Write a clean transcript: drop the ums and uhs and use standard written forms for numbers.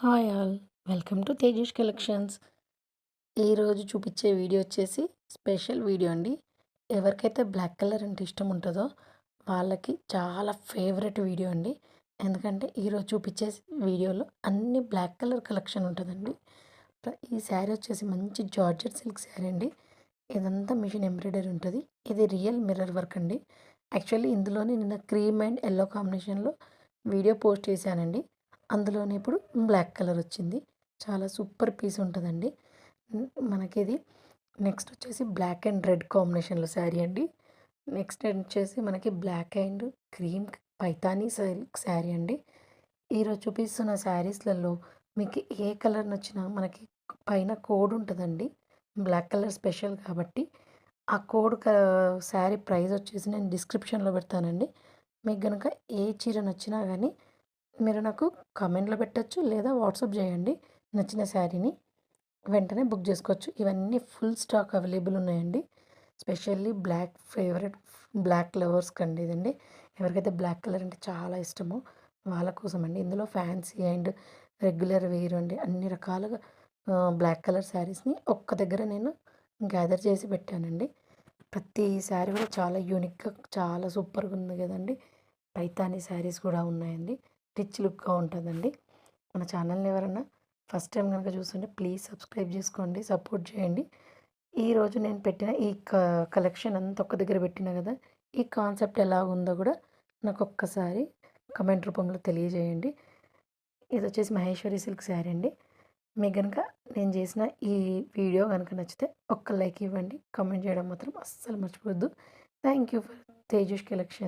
Hi all welcome to Tejesh collections. ఈరోజు చూపించే video వచ్చేసి స్పెషల్ వీడియో అండి. ఎవరికైతే బ్లాక్ కలర్ అంటే ఇష్టం ఉంటుందో వాళ్ళకి చాలా ఫేవరెట్ వీడియో అండి. ఎందుకంటే ఈరోజు చూపించే వీడియోలో అన్ని బ్లాక్ కలర్ కలెక్షన్ ఉంటుందండి. ఈ శారీ వచ్చేసి మంచి జార్జెట్ సిల్క్ శారీ అండి. ఇదంతా మిషన్ ఎంబ్రాయిడరీ ఉంటుంది. ఇది రియల్ మిర్రర్ వర్క్ అండి. యాక్చువల్లీ ఇందులోనే నిన్న క్రీమ్ అండ్ ఎల్లో కాంబినేషన్లో వీడియో పోస్ట్ చేశానండి. అందులోనే ఇప్పుడు బ్లాక్ కలర్ వచ్చింది. చాలా సూపర్ పీస్ ఉంటుందండి. మనకిది నెక్స్ట్ వచ్చేసి బ్లాక్ అండ్ రెడ్ కాంబినేషన్లో శారీ అండి. నెక్స్ట్ వచ్చేసి మనకి black and cream Paithani sari అండి. ఈరోజు చూపిస్తున్న శారీస్లలో మీకు ఏ కలర్ నచ్చినా మనకి పైన కోడ్ ఉంటుందండి. బ్లాక్ కలర్ స్పెషల్ కాబట్టి ఆ కోడ్ శారీ ప్రైస్ వచ్చేసి నేను డిస్క్రిప్షన్లో పెడతానండి. మీకు కనుక ఏ చీర నచ్చినా కానీ మీరు నాకు కామెంట్లో పెట్టచ్చు, లేదా వాట్సాప్ చేయండి. నచ్చిన శారీని వెంటనే బుక్ చేసుకోవచ్చు. ఇవన్నీ ఫుల్ స్టాక్ అవైలబుల్ ఉన్నాయండి. Specially black favourite black lovers కండి ఇదండి. ఎవరికైతే బ్లాక్ కలర్ అంటే చాలా ఇష్టమో వాళ్ళ కోసం అండి. ఇందులో ఫ్యాన్సీ అండ్ రెగ్యులర్ వేర్ అండి అన్ని రకాలుగా బ్లాక్ కలర్ శారీస్ని ఒక్క దగ్గర నేను గ్యాదర్ చేసి పెట్టానండి. ప్రతి శారీ కూడా చాలా యూనిక్గా చాలా సూపర్గా ఉంది కదండి. పైతానీ శారీస్ కూడా ఉన్నాయండి. రిచ్ లుక్గా ఉంటుందండి. మన ఛానల్ని ఎవరన్నా ఫస్ట్ టైం కనుక చూస్తుంటే ప్లీజ్ సబ్స్క్రైబ్ చేసుకోండి, సపోర్ట్ చేయండి. ఈరోజు నేను పెట్టిన ఈ కలెక్షన్ అంతా ఒక్క దగ్గర పెట్టిన కదా, ఈ కాన్సెప్ట్ ఎలా ఉందో కూడా నాకు ఒక్కసారి కమెంట్ రూపంలో తెలియజేయండి. ఇది వచ్చేసి మహేశ్వరి సిల్క్ శారీ అండి. మీకు కనుక నేను చేసిన ఈ వీడియో కనుక నచ్చితే ఒక్క లైక్ ఇవ్వండి. కామెంట్ చేయడం మాత్రం అస్సలు మర్చిపోవద్దు. Thank you for Tejas collection.